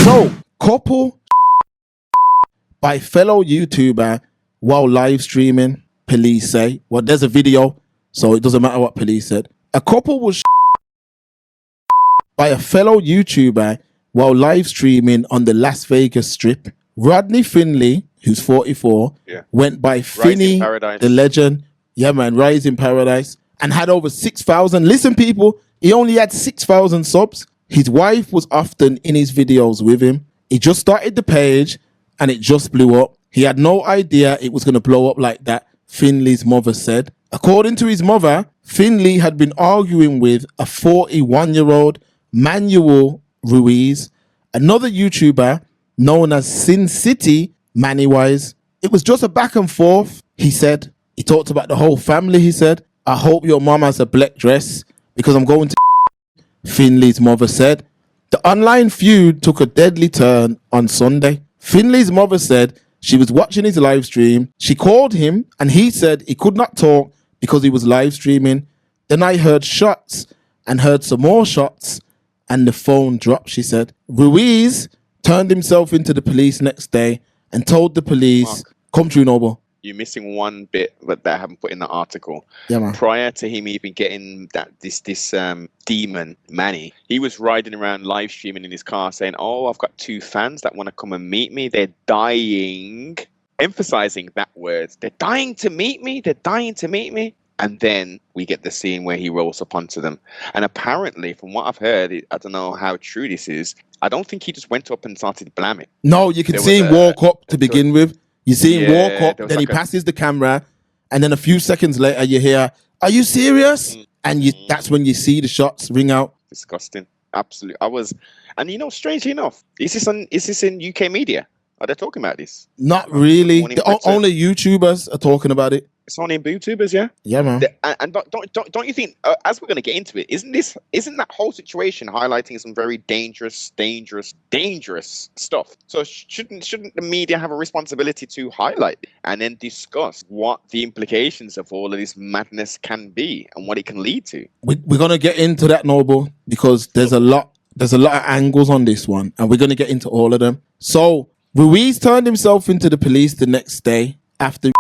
So, couple by fellow YouTuber while live streaming, police say. Well, there's a video, so it doesn't matter what police said. A couple was by a fellow YouTuber while live streaming on the Las Vegas Strip. Rodney Finley, who's 44, went by Finny, the legend. Yeah, man, Rise in Paradise. And had over 6,000. Listen, people, he only had 6,000 subs. His wife was often in his videos with him. He just started the page and it just blew up. He had no idea it was going to blow up like that, Finley's mother said. According to his mother, Finley had been arguing with a 41-year-old Manuel Ruiz, another YouTuber known as Sin City Mannywise. It was just a back and forth, he said. He talked about the whole family, he said. I hope your mom has a black dress because I'm going to Finley's mother said. The online feud took a deadly turn on Sunday. Finley's mother said she was watching his live stream. She called him and he said he could not talk because he was live streaming. Then I heard shots and heard some more shots and the phone dropped, she said. Ruiz turned himself into the police next day and told the police, Mark, come through, Noble. You're missing one bit that I haven't put in the article. Yeah, man. Prior to him even getting this demon, Manny, he was riding around live streaming in his car saying, oh, I've got 2 fans that want to come and meet me. They're dying. Emphasizing that word. They're dying to meet me. They're dying to meet me. And then we get the scene where he rolls up onto them. And apparently, from what I've heard, I don't know how true this is, I don't think he just went up and started blamming. No, you can see him walk up to begin with. You see him walk up, then he passes the camera, and then a few seconds later you hear, are you serious? And that's when you see the shots ring out. Disgusting. Absolutely. And you know, strangely enough, is this in UK media? Are they talking about this? Not really. Only YouTubers are talking about it. It's only YouTubers, yeah? Yeah, man. And don't you think, as we're going to get into it, isn't that whole situation highlighting some very dangerous stuff? So shouldn't the media have a responsibility to highlight it and then discuss what the implications of all of this madness can be and what it can lead to? We're going to get into that, Noble, because there's a lot of angles on this one, and we're going to get into all of them. So Ruiz turned himself into the police the next day after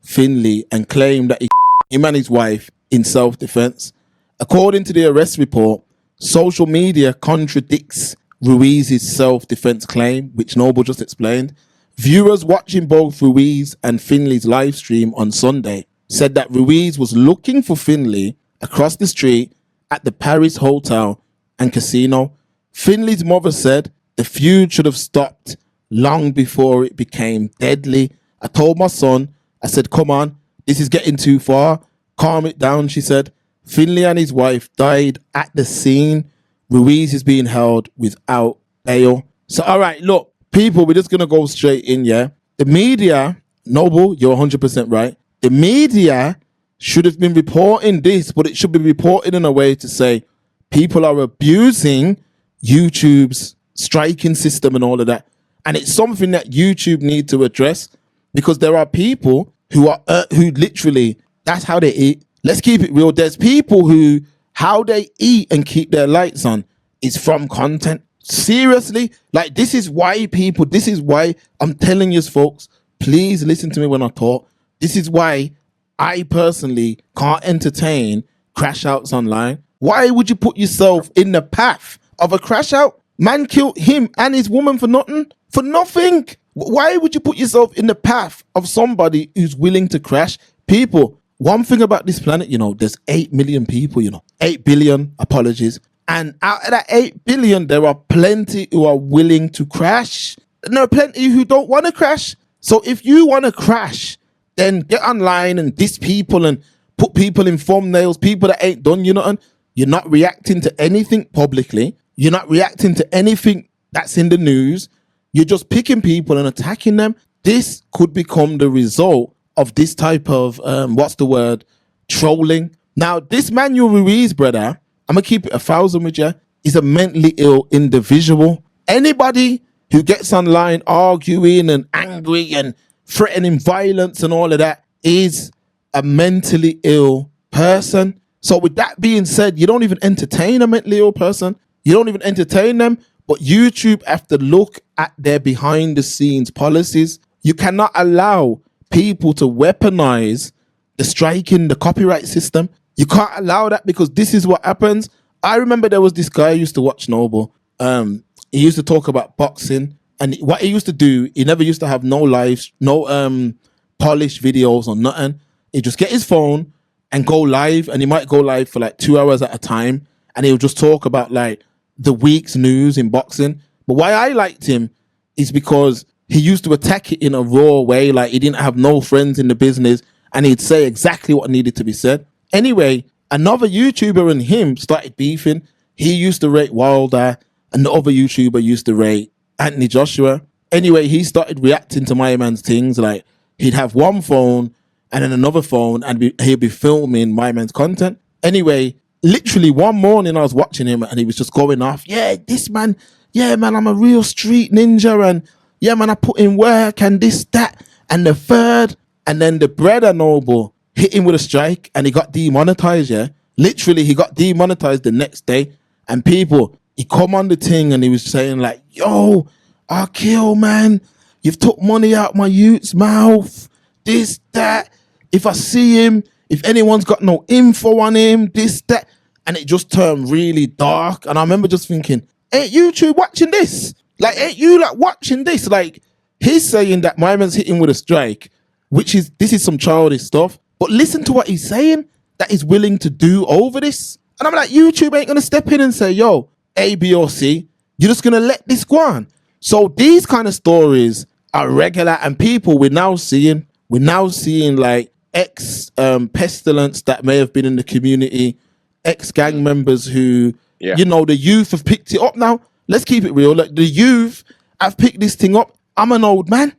Finley and claimed that him and his wife in self-defense. According to the arrest report, social media contradicts Ruiz's self-defense claim, which Noble just explained. Viewers watching both Ruiz and Finley's live stream on Sunday said that Ruiz was looking for Finley across the street at the Paris Hotel and Casino. Finley's mother said the feud should have stopped long before it became deadly. I told my son, I said, come on, this is getting too far. Calm it down, she said. Finley and his wife died at the scene. Ruiz is being held without bail. So, all right, look, people, we're just going to go straight in, yeah? The media, Noble, you're 100% right. The media should have been reporting this, but it should be reported in a way to say people are abusing YouTube's striking system and all of that. And it's something that YouTube need to address, because there are people who literally, that's how they eat. Let's keep it real. There's people who, how they eat and keep their lights on is from content. Seriously, like this is why I'm telling you folks, please listen to me when I talk. This is why I personally can't entertain crash outs online. Why would you put yourself in the path of a crash out? Man killed him and his woman for nothing. For nothing. Why would you put yourself in the path of somebody who's willing to crash? People, one thing about this planet, you know, there's 8 million people, you know, 8 billion, apologies. And out of that 8 billion, there are plenty who are willing to crash. And there are plenty who don't want to crash. So if you want to crash, then get online and diss people and put people in thumbnails, people that ain't done, you know, and you're not reacting to anything publicly. You're not reacting to anything that's in the news. You're just picking people and attacking them. This could become the result of this type of, trolling. Now, this Manuel Ruiz, brother, I'm going to keep it 1,000 with you, is a mentally ill individual. Anybody who gets online arguing and angry and threatening violence and all of that is a mentally ill person. So with that being said, you don't even entertain a mentally ill person. You don't even entertain them. But YouTube have to look at their behind the scenes policies. You cannot allow people to weaponize the striking, the copyright system. You can't allow that, because this is what happens. I remember there was this guy I used to watch, Noble. He used to talk about boxing, and what he used to do, he never used to have no lives, no polished videos or nothing. He'd just get his phone and go live, and he might go live for like 2 hours at a time, and he'll just talk about like the week's news in boxing. But why I liked him is because he used to attack it in a raw way, like he didn't have no friends in the business, and he'd say exactly what needed to be said. Anyway, another YouTuber and him started beefing. He used to rate Wilder, and the other YouTuber used to rate Anthony Joshua. Anyway, he started reacting to my man's things. Like, he'd have one phone and then another phone, and he'd be filming my man's content. Anyway, literally one morning I was watching him, and he was just going off. Yeah, this man, yeah, man, I'm a real street ninja, and yeah, man, I put in work, and this, that, and the third. And then the brother Noble hit him with a strike, and he got demonetized, yeah? Literally, he got demonetized the next day. And people, he come on the thing, and he was saying like, yo, I'll kill, man. You've took money out my youth's mouth. This, that. If I see him, if anyone's got no info on him, this, that. And it just turned really dark. And I remember just thinking, ain't YouTube watching this? Like, ain't you like watching this? Like, he's saying that my man's hitting with a strike, this is some childish stuff. But listen to what he's saying, that he's willing to do over this. And I'm like, YouTube ain't going to step in and say, yo, A, B, or C, you're just going to let this go on. So these kind of stories are regular, and people we're now seeing like pestilence that may have been in the community, ex-gang members who, you know, the youth have picked it up now. Let's keep it real. Like, the youth have picked this thing up. I'm an old man.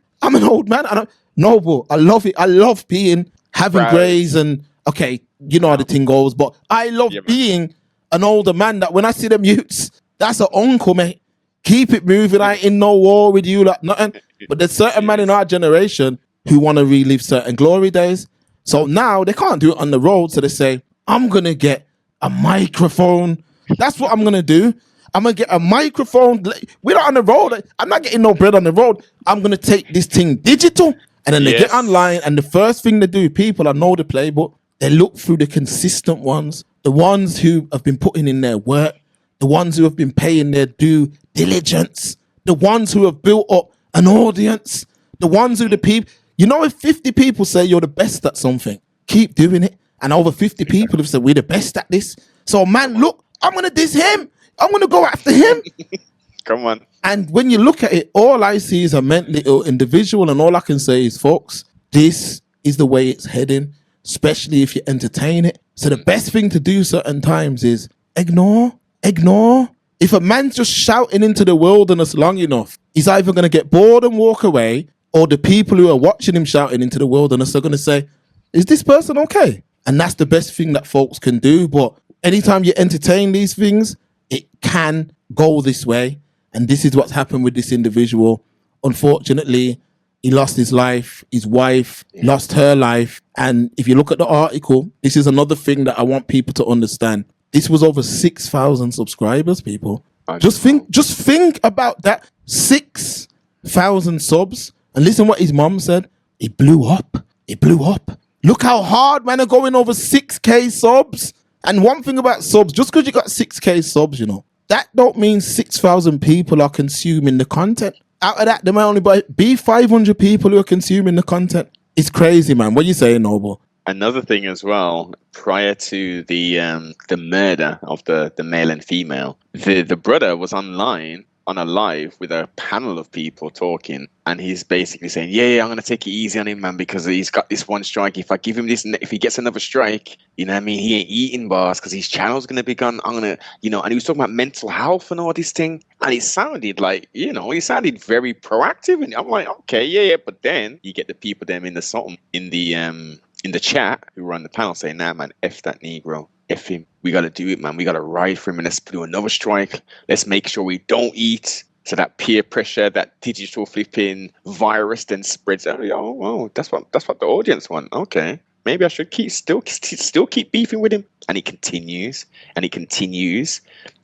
Noble, I love it. I love having grays, and okay, you know how the thing goes, but I love being an older man that when I see them youths, that's an uncle, mate. Keep it moving. I ain't in no war with you, like nothing. But there's certain men in our generation who want to relive certain glory days. So now they can't do it on the road. So they say, I'm going to get a microphone. That's what I'm going to do. I'm going to get a microphone. We're not on the road. I'm not getting no bread on the road. I'm going to take this thing digital. And then they get online, and the first thing they do, people, I know the playbook, they look through the consistent ones, the ones who have been putting in their work, the ones who have been paying their due diligence, the ones who have built up an audience, the ones who you know, if 50 people say you're the best at something, keep doing it. And over 50 people have said, we're the best at this. So, man, look, I'm going to diss him. I'm going to go after him. Come on. And when you look at it, all I see is a mentally ill individual, and all I can say is, folks, this is the way it's heading, especially if you entertain it. So the best thing to do certain times is ignore. If a man's just shouting into the wilderness long enough, he's either going to get bored and walk away, or the people who are watching him shouting into the wilderness are going to say, is this person okay? And that's the best thing that folks can do. But anytime you entertain these things, it can go this way. And this is what's happened with this individual. Unfortunately, he lost his life. His wife lost her life. And if you look at the article, this is another thing that I want people to understand. This was over 6,000 subscribers, people. Just think about that. 6,000 subs. And listen what his mom said. It blew up. Look how hard, man, are going over 6K subs. And one thing about subs, just because you got 6K subs, you know, that don't mean 6,000 people are consuming the content. Out of that, there might only be 500 people who are consuming the content. It's crazy, man. What are you saying, Noble? Another thing as well, prior to the murder of the male and female, the brother was online on a live with a panel of people talking, and he's basically saying, yeah, I'm going to take it easy on him, man, because he's got this one strike. If I give him this, if he gets another strike, you know what I mean, he ain't eating bars because his channel's going to be gone. I'm going to, you know, and he was talking about mental health and all this thing, and it sounded like, you know, he sounded very proactive, and I'm like, okay, yeah, but then you get the people them in the chat who were on the panel saying, nah, man, F that Negro. F him. We got to do it, man. We got to ride for him, and let's do another strike. Let's make sure we don't eat. So that peer pressure, that digital flipping virus then spreads. Oh, that's what the audience want. Okay. maybe I should still keep beefing with him. And he continues, and he continues,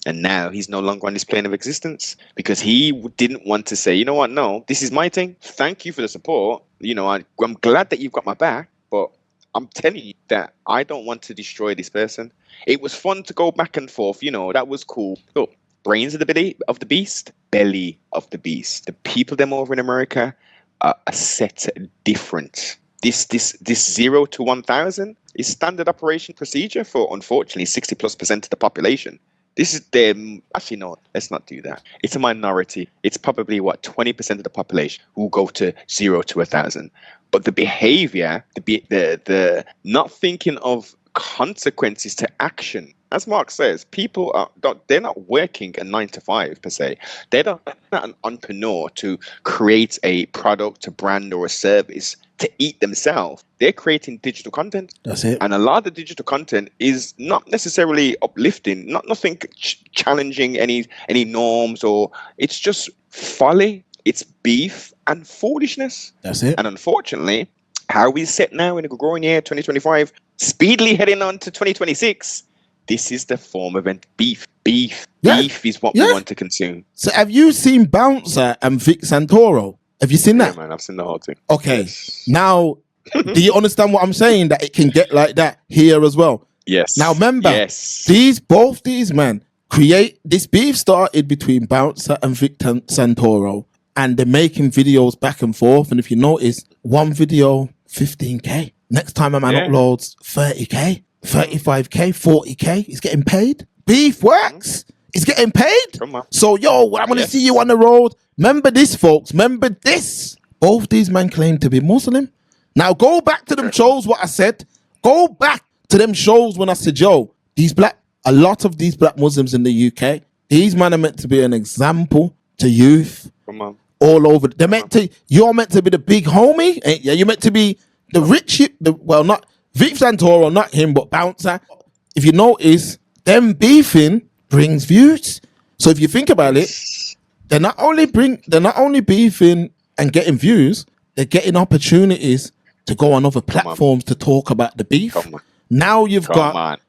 and now he's no longer on this plane of existence because he didn't want to say, you know what, no, this is my thing. Thank you for the support. You know, I'm glad that you've got my back, but I'm telling you that I don't want to destroy this person. It was fun to go back and forth, you know, that was cool. Look, brains of the beast, belly of the beast. The people them over in America are set different. This 0 to 1,000 is standard operation procedure for, unfortunately, 60+% of the population. This is them. Actually, no, let's not do that. It's a minority. It's probably 20% of the population who go to 0 to 1,000. But the behavior, the not thinking of consequences to action. As Mark says, they're not working a 9 to 5 per se. They're not an entrepreneur to create a product, a brand, or a service to eat themselves. They're creating digital content. That's it. And a lot of the digital content is not necessarily uplifting, nothing challenging any norms, or it's just folly. It's beef and foolishness. That's it. And unfortunately, how we sit now in a growing year, 2025, speedily heading on to 2026, this is the form of beef. Beef is what we want to consume. So have you seen Bouncer and Vic Santoro? Have you seen that? Yeah, man, I've seen the whole thing. Okay. Yes. Now, do you understand what I'm saying? That it can get like that here as well. Yes. Now remember, both these men create this beef started between Bouncer and Vic Santoro, and they're making videos back and forth. And if you notice, one video 15K. Next time a man uploads 30K, 35K, 40K, he's getting paid. Beef works. He's getting paid. Come on. So I'm gonna see you on the road. Remember this, folks. Remember this. Both these men claim to be Muslim. Now go back to them shows what I said. Go back to them shows when I said, a lot of these black Muslims in the UK, these men are meant to be an example to youth. Come on. All over. You're meant to be the big homie. Yeah, you're meant to be the rich, not Vic Santoro, not him, but Bouncer. If you notice, them beefing brings views. So if you think about it, they're not only beefing and getting views, they're getting opportunities to go on other platforms to talk about the beef. Now you've got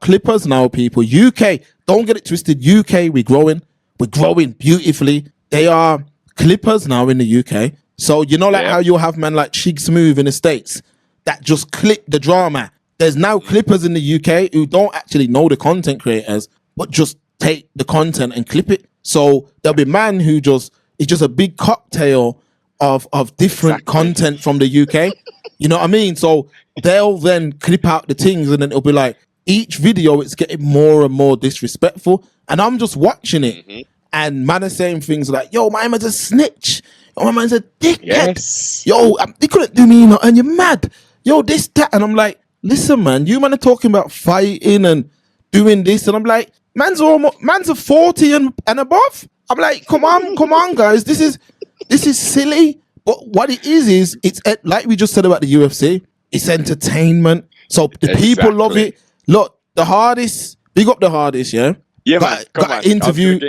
clippers now, people. UK, don't get it twisted. UK, we're growing beautifully. They are clippers now in the UK. So how you have men like Sheik Smooth in the States that just clip the drama. There's now clippers in the UK who don't actually know the content creators, but just take the content and clip it. So there'll be man who it's just a big cocktail of different content from the UK. You know what I mean? So they'll then clip out the things, and then it'll be like each video it's getting more and more disrespectful. And I'm just watching it, and man are saying things like, "Yo, my man's a snitch. Yo, my man's a dickhead. Yes. Yo, they couldn't do me nothing. You're mad. Yo, this, that." And I'm like, listen, man, you man are talking about fighting and doing this, and I'm like, man's a 40 and above. I'm like, come on, guys. This is silly. But what it is it's like we just said about the UFC. It's entertainment. So the people love it. Look, the hardest, big up the hardest, yeah. Yeah, got an interview.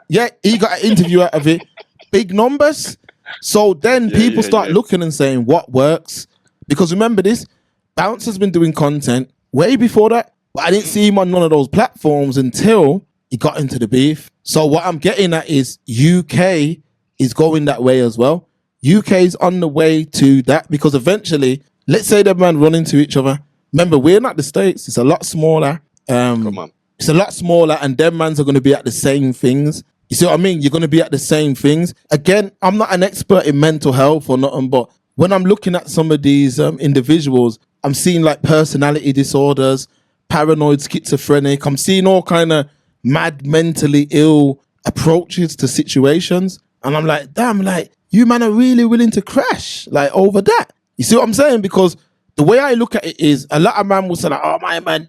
Yeah, he got an interview out of it. Big numbers. So then people start looking and saying what works. Because remember this, Bounce has been doing content way before that, but I didn't see him on none of those platforms until he got into the beef. So what I'm getting at is UK is going that way as well. UK is on the way to that, because eventually, let's say the man run into each other. Remember, we're not the States. It's a lot smaller. Come on. It's a lot smaller, and them mans are going to be at the same things. You see what I mean? You're going to be at the same things. Again, I'm not an expert in mental health or nothing, but when I'm looking at some of these individuals, I'm seeing like personality disorders, paranoid, schizophrenic. I'm seeing all kind of mad, mentally ill approaches to situations. And I'm like, damn, like, you man are really willing to crash like over that. You see what I'm saying? Because the way I look at it is, a lot of man will say like, oh,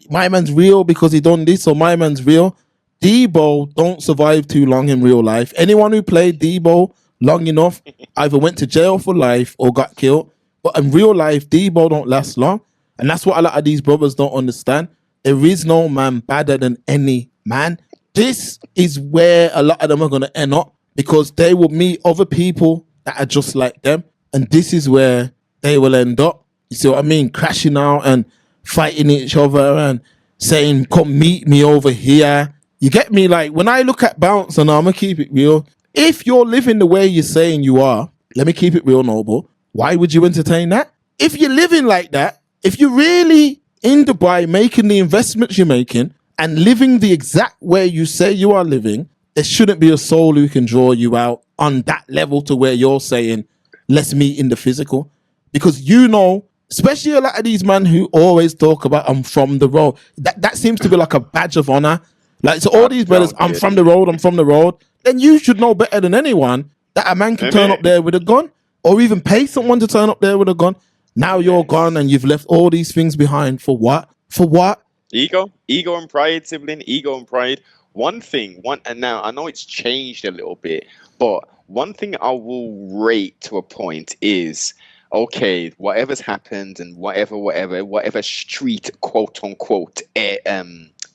my man's real because he done this, or my man's real. Debo don't survive too long in real life. Anyone who played Debo long enough either went to jail for life or got killed. But in real life, Debo don't last long. And that's what a lot of these brothers don't understand. There is no man badder than any man. This is where a lot of them are going to end up, because they will meet other people that are just like them. And this is where they will end up. You see what I mean? Crashing out and fighting each other and saying, come meet me over here. You get me? Like, when I look at Bounce, and I'm going to keep it real, if you're living the way you're saying you are, let me keep it real, Noble, why would you entertain that? If you're living like that, if you're really in Dubai making the investments you're making and living the exact way you say you are living, there shouldn't be a soul who can draw you out on that level to where you're saying, let's meet in the physical. Because you know, especially a lot of these men who always talk about, I'm from the road. That seems to be like a badge of honor. Like, so all these brothers, I'm from the road, I'm from the road. Then you should know better than anyone that a man can turn up there with a gun or even pay someone to turn up there with a gun. Now you're gone and you've left all these things behind. For what? For what? Ego and pride, sibling, ego and pride. And now I know it's changed a little bit, but one thing I will rate to a point is, okay, whatever's happened and whatever street quote unquote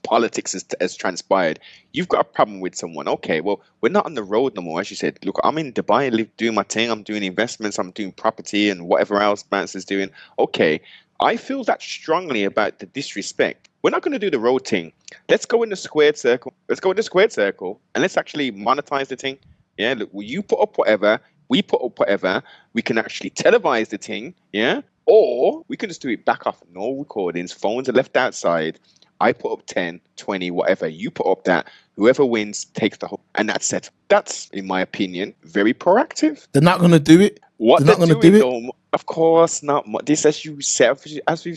politics has transpired, you've got a problem with someone. Okay, well, we're not on the road no more. As you said, look, I'm in Dubai, doing my thing. I'm doing investments. I'm doing property and whatever else Bance is doing. Okay, I feel that strongly about the disrespect. We're not going to do the road thing. Let's go in the squared circle. And let's actually monetize the thing. Yeah, look, you put up whatever, we put up whatever. We can actually televise the thing. Yeah, or we can just do it back off. No recordings. Phones are left outside. I put up 10, 20, whatever. You put up that. Whoever wins takes the whole. And that's it. That's, in my opinion, very proactive. They're not going to do it. What they're not going to do it? Though, of course not. This, as we've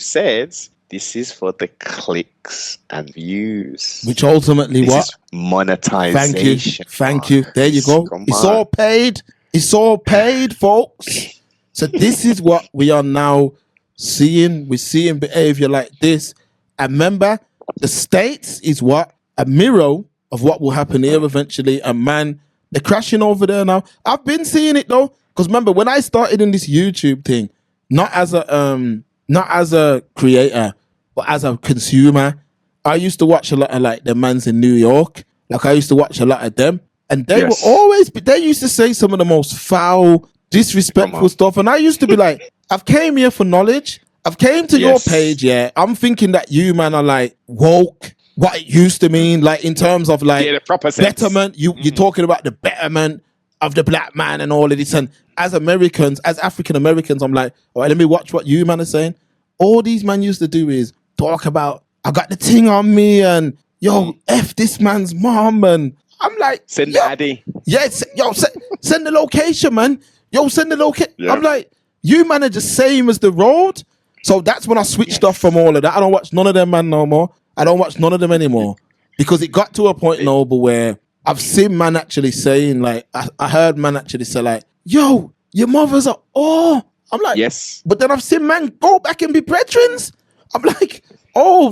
said, this is for the clicks and views. Which ultimately this what? Is monetization. Thank you. There you go. It's all paid. It's all paid, folks. So this is what we are now seeing. We're seeing behavior like this. And remember, the States is what? A mirror of what will happen here eventually. And man, they're crashing over there now. I've been seeing it though. Because remember, when I started in this YouTube thing, not as a creator, but as a consumer, I used to watch a lot of like the mans in New York. Like I used to watch a lot of them. And they were always, they used to say some of the most foul, disrespectful stuff. And I used to be like, I've came here for knowledge. I've came to your page, yeah. I'm thinking that you, man, are like woke, what it used to mean, like in terms of like the proper sense. Betterment. You're talking about the betterment of the black man and all of this. And as Americans, as African Americans, I'm like, all right, let me watch what you, man, are saying. All these man used to do is talk about, I got the thing on me and yo, F this man's mom. And I'm like, send the addy. Yeah, send the location, man. Yo, send the location. Yeah. I'm like, you man are just same as the road. So that's when I switched off from all of that. I don't watch none of them, man, no more. I don't watch none of them anymore. Because it got to a point, Noble, where I've seen man actually saying, like, I heard man actually say, like, yo, your mothers are, I'm like, yes. But then I've seen man go back and be brethrens. I'm like,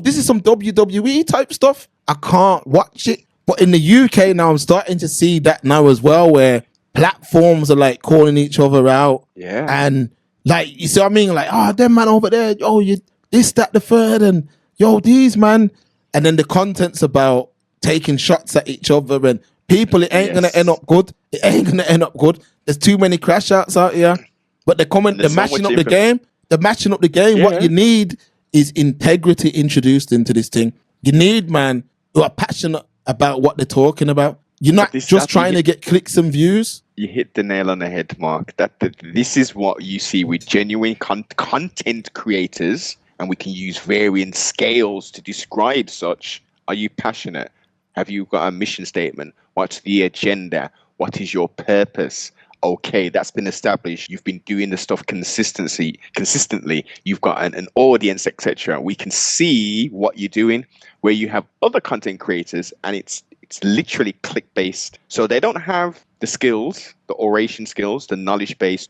this is some WWE type stuff. I can't watch it. But in the UK now, I'm starting to see that now as well, where platforms are like calling each other out. Yeah. And like, you see what I mean? Like, them man over there, you this, that, the third, and yo, these man. And then the content's about taking shots at each other and people, it ain't gonna end up good. It ain't gonna end up good. There's too many crash outs out here. But they're matching up the game. They're matching up the game. Yeah. What you need is integrity introduced into this thing. You need man who are passionate about what they're talking about. You're not just trying to get clicks and views. You hit the nail on the head, Mark. This is what you see with genuine content creators, and we can use varying scales to describe such. Are you passionate? Have you got a mission statement? What's the agenda? What is your purpose? Okay, that's been established. You've been doing the stuff consistently. You've got an audience, etc. We can see what you're doing. Where you have other content creators, and it's literally click-based. So they don't have the skills, the oration skills, the knowledge-based.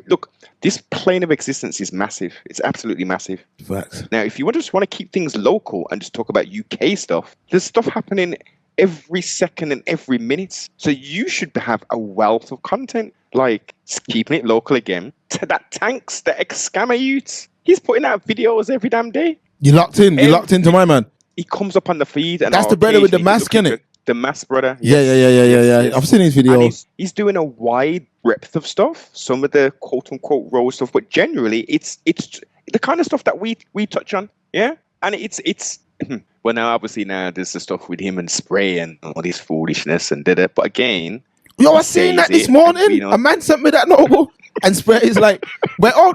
Look, this plane of existence is massive. It's absolutely massive. Facts. Now, if you just want to keep things local and just talk about UK stuff, there's stuff happening every second and every minute. So you should have a wealth of content, like keeping it local again. To that Tankz, the ex-scammer youth, he's putting out videos every damn day. You locked in. You locked into my man. He comes up on the feed, and that's the brother with the mask, innit? The mask brother. Yeah. I've seen his videos. He's doing a wide breadth of stuff. Some of the quote unquote raw stuff, but generally, it's the kind of stuff that we touch on, yeah. And it's well, now obviously now there's the stuff with him and Spray and all this foolishness and did it. But again, yo, I seen that this morning. A man sent me that noble, and Spray is like, well,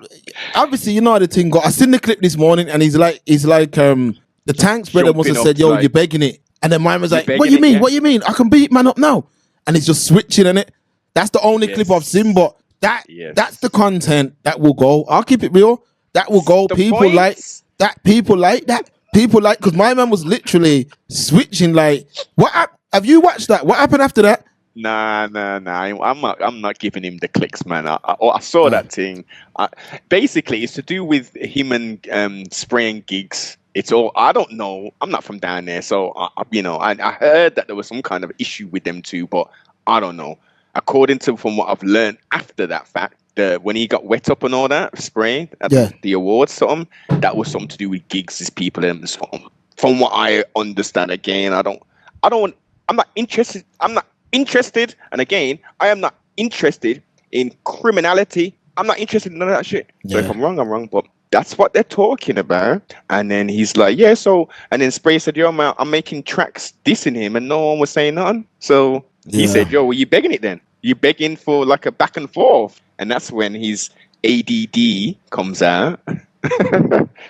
obviously you know the thing. I seen the clip this morning, and he's like, the Tankz brother must have said, yo, you're begging it, and then mine was like, what you mean? What you mean? I can beat man up now, and he's just switching in it. That's the only clip I've seen, but that's the content that will go. I'll keep it real. That will go. People like that. People like that. People like, because my man was literally switching. Like, have you watched that? What happened after that? Nah. I'm not giving him the clicks, man. I saw that thing. Basically, it's to do with him and spraying gigs. It's all, I don't know. I'm not from down there, so I heard that there was some kind of issue with them too, but I don't know. According to from what I've learned after that fact, when he got wet up and all that spray at the awards, something that was something to do with gigs, these people and something. From what I understand, again, I'm not interested. I'm not interested, and again, I am not interested in criminality. I'm not interested in none of that shit. So if I'm wrong, but that's what they're talking about. And then he's like, yeah, so, and then Spray said, yo, man, I'm making tracks dissing him, and no one was saying nothing. So he said, yo, well, you begging it then? You begging for like a back and forth? And that's when his ADD comes out.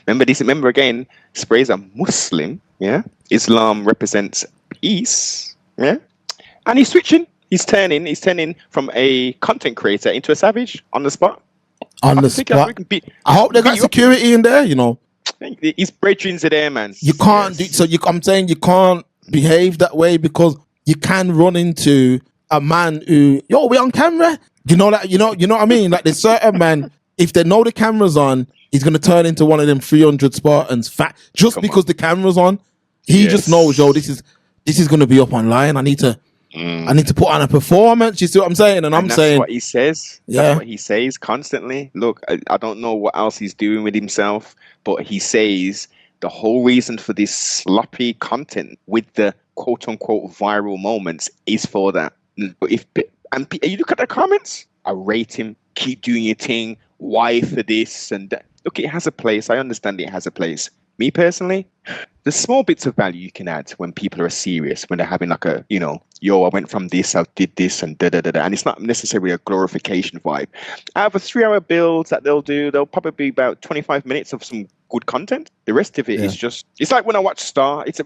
Remember again, Spray's a Muslim, yeah? Islam represents peace, yeah? And he's switching. He's turning from a content creator into a savage on the spot. On the spot. I hope they got security in there, you know. His brethrens are there, man. You can't do so. I'm saying you can't behave that way, because you can run into a man who, yo, we on camera. You know that. You know what I mean. Like, there's certain man, if they know the camera's on, he's gonna turn into one of them 300 Spartans, fat, just because the camera's on. He just knows, yo, this is gonna be up online. I need to put on a performance. You see what I'm saying? And I'm saying, that's what he says. That's what he says constantly. Look, I don't know what else he's doing with himself, but he says the whole reason for this sloppy content with the quote unquote viral moments is for that. But and you look at the comments, I rate him, keep doing your thing, why for this and that. Look, it has a place. I understand it has a place. Me personally, the small bits of value you can add when people are serious, when they're having like a, yo, I went from this, I did this, and da-da-da-da. And it's not necessarily a glorification vibe. Out of a 3-hour build that they'll probably be about 25 minutes of some good content. The rest of it is just, it's like when I watch Star, it's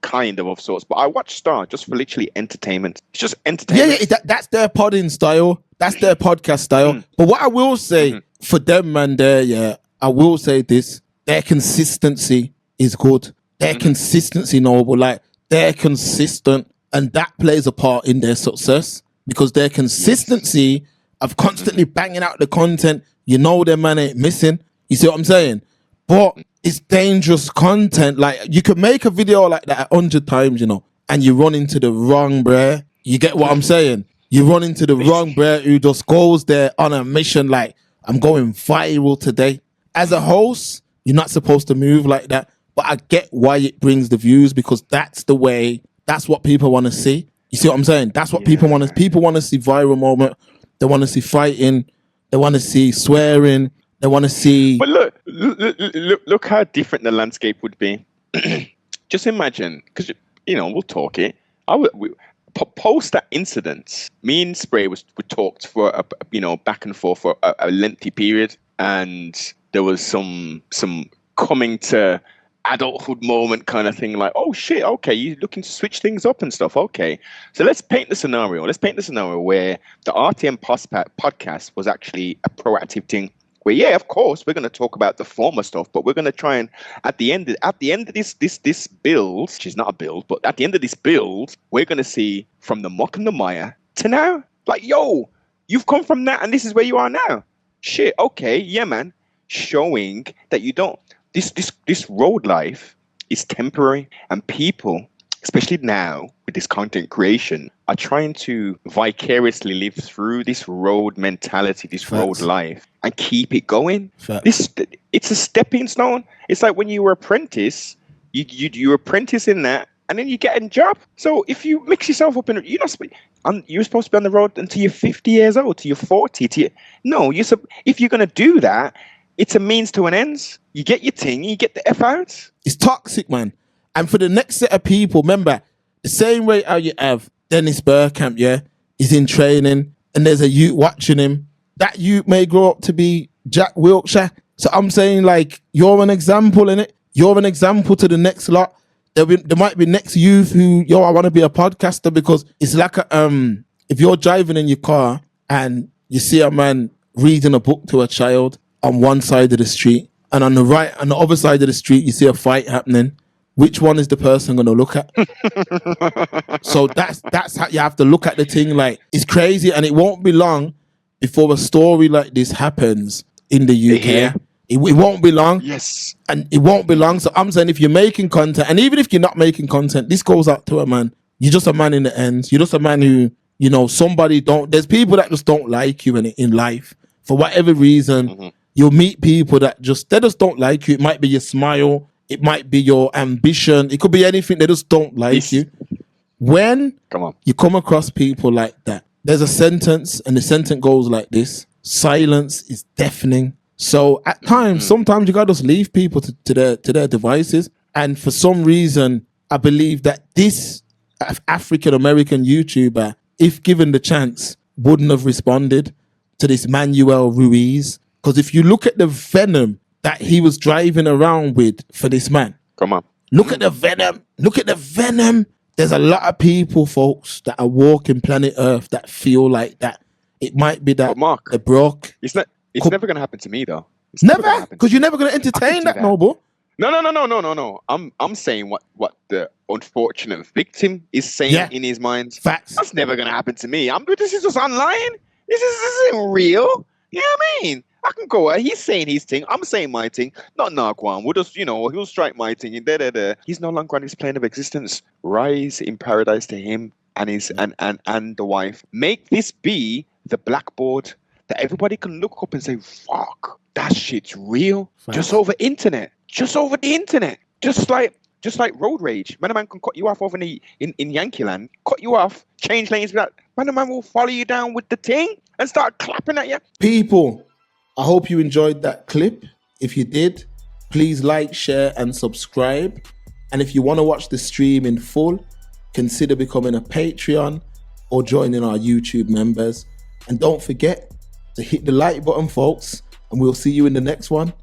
kind of sorts, but I watch Star just for literally entertainment. It's just entertainment. Yeah, that's their podding style. That's their podcast style. But what I will say for them, man, I will say this. Their consistency is good. Their consistency, noble. Like, they're consistent, and that plays a part in their success, because their consistency of constantly banging out the content, their man ain't missing. You see what I'm saying? But it's dangerous content. Like, you could make a video like that 100 times, and you run into the wrong bruh. You get what I'm saying? You run into the wrong bruh who just goes there on a mission like, I'm going viral today. As a host, you're not supposed to move like that. But I get why it brings the views, because that's the way, that's what people want to see. You see what I'm saying? That's what people want to, people want to see viral moment. They want to see fighting. They want to see swearing. They want to see. But look how different the landscape would be. Just imagine, because, we'll talk it. Post that incident, me and Spray we talked for back and forth for a lengthy period, and there was some coming to adulthood moment kind of thing, like, oh shit, okay, you're looking to switch things up and stuff, okay. So let's paint the scenario where the RTM podcast was actually a proactive thing, where of course we're going to talk about the former stuff, but we're going to try and at the end of this build, which is not a build, but at the end of this build, we're going to see from the muck and the mire to now, like, yo, you've come from that and this is where you are now. Shit, okay, yeah, man. Showing that you don't, this road life is temporary, and people, especially now with this content creation, are trying to vicariously live through this road mentality, this road life, and keep it going. It's a stepping stone. It's like when you were apprentice, you apprentice in that, and then you get a job. So if you mix yourself up in, you're supposed to be on the road until you're 50 years old, till you're 40. If you're gonna do that, It's a means to an end. You get your thing, you get the F out. It's toxic, man. And for the next set of people, remember, the same way how you have Dennis Burkamp, yeah, he's in training, and there's a youth watching him. That youth may grow up to be Jack Wiltshire. So I'm saying, like, you're an example, innit? You're an example to the next lot. There might be next youth who, I want to be a podcaster, because it's like if you're driving in your car and you see a man reading a book to a child on one side of the street, and on the other side of the street, you see a fight happening. Which one is the person going to look at? So that's how you have to look at the thing. Like, it's crazy, and it won't be long before a story like this happens in the UK. Yeah. It won't be long. Yes. And it won't be long. So I'm saying, if you're making content, and even if you're not making content, this goes out to a man. You're just a man in the end. You're just a man who, there's people that just don't like you in life. For whatever reason, you'll meet people that they just don't like you. It might be your smile. It might be your ambition. It could be anything. They just don't like you. When you come across people like that, there's a sentence, and the sentence goes like this: silence is deafening. So at times, sometimes you gotta just leave people to their devices. And for some reason, I believe that this African American YouTuber, if given the chance, wouldn't have responded to this Manuel Ruiz. Because if you look at the venom that he was driving around with for this man, look at the venom. Look at the venom. There's a lot of people, folks, that are walking planet Earth that feel like that. It might be that Mark, they're broke. It's never going to happen to me, though. Never? Because you're never going to entertain that, Noble. No. I'm saying what the unfortunate victim is saying in his mind. Facts. That's never going to happen to me. This is just online. This isn't real. You know what I mean? I can go out. He's saying his thing. I'm saying my thing. Not Narquan. We'll just, he'll strike my thing. And he's no longer on his plane of existence. Rise in paradise to him and his and the wife. Make this be the blackboard that everybody can look up and say, fuck, that shit's real. Facts. Just over the internet. Just like road rage. Man can cut you off over in Yankee land, cut you off, change lanes. Man will follow you down with the thing and start clapping at you. People, I hope you enjoyed that clip. If you did, please like, share, and subscribe. And if you want to watch the stream in full, consider becoming a Patreon or joining our YouTube members. And don't forget to hit the like button, folks, and we'll see you in the next one.